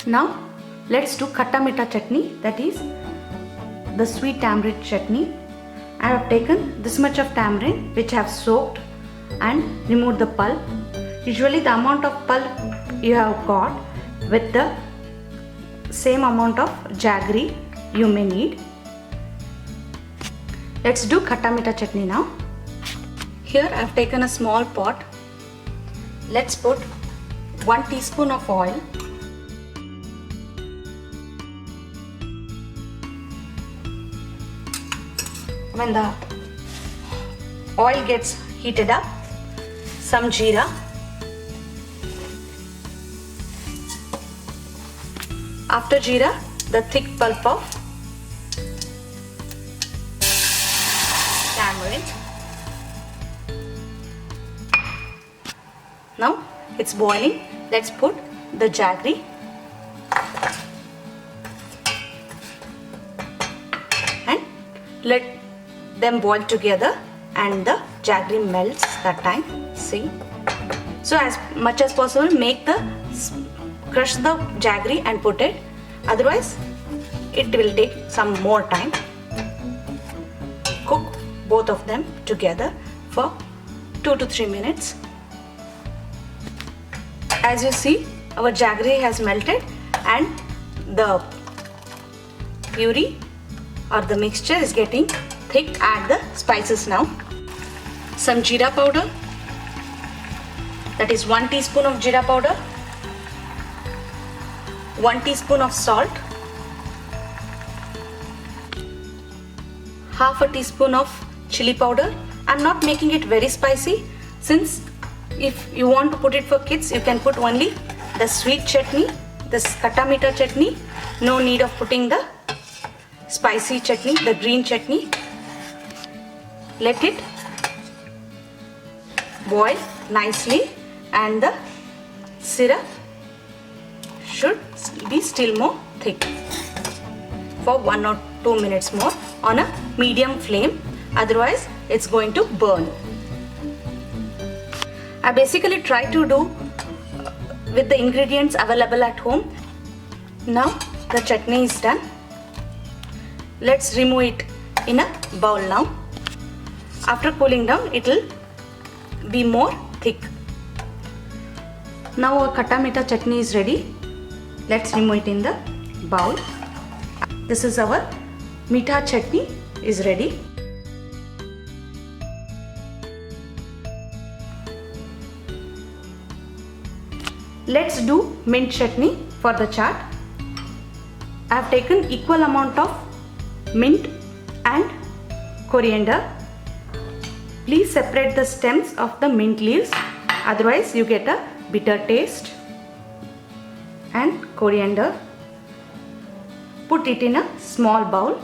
Now let's do khatta meetha chutney, that is the sweet tamarind chutney. I have taken this much of tamarind which I have soaked and removed the pulp. Usually the amount of pulp you have got with the same amount of jaggery you may need. Let's do khatta meetha chutney now. Here I have taken a small pot. Let's put 1 teaspoon of oil. When the oil gets heated up, some jeera, after jeera, the thick pulp of tamarind. Now it's boiling. Let's put the jaggery and let them boil together, and the jaggery melts that time. See, so as much as possible crush the jaggery and put it, otherwise it will take some more time. Cook both of them together for 2 to 3 minutes. As you see, our jaggery has melted and the puree or the mixture is getting thick. Add the spices now. Some jeera powder, that is 1 teaspoon of jeera powder, 1 teaspoon of salt, half a teaspoon of chili powder. I'm not making it very spicy, since if you want to put it for kids, you can put only the sweet chutney, this khatta meetha chutney. No need of putting the spicy chutney, the green chutney. Let it boil nicely and the syrup should be still more thick for 1 or 2 minutes more on a medium flame, otherwise it's going to burn. I basically try to do with the ingredients available at home. Now the chutney is done. Let's remove it in a bowl now. After cooling down, it will be more thick. Now our khatta meetha chutney is ready. Let's remove it in the bowl. This is our meetha chutney is ready. Let's do mint chutney for the chaat. I have taken equal amount of mint and coriander. Please separate the stems of the mint leaves, otherwise you get a bitter taste. And coriander, put it in a small bowl,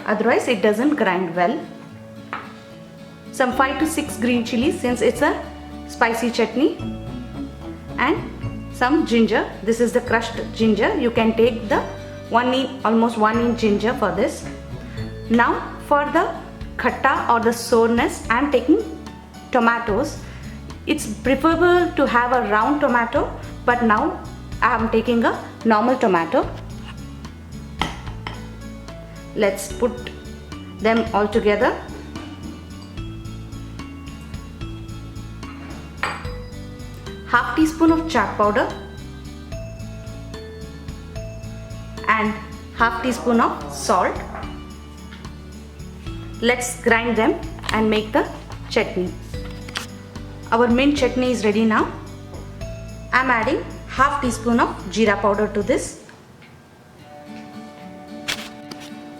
otherwise it doesn't grind well. Some 5 to 6 green chilies, since it's a spicy chutney, and some ginger. This is the crushed ginger. You can take the almost 1 inch ginger for this. Now for the khatta or the sourness, I am taking tomatoes. It's preferable to have a round tomato, but now I am taking a normal tomato. Let's put them all together. Half teaspoon of chaat powder and half teaspoon of salt. Let's grind them and make the chutney. Our mint chutney is ready now. I am adding half teaspoon of jeera powder to this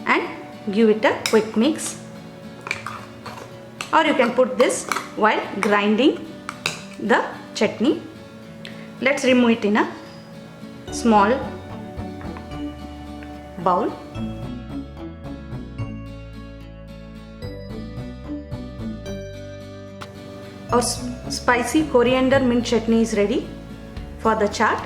and give it a quick mix. Or you can put this while grinding the chutney. Let's remove it in a small bowl. Our spicy coriander mint chutney is ready for the chaat.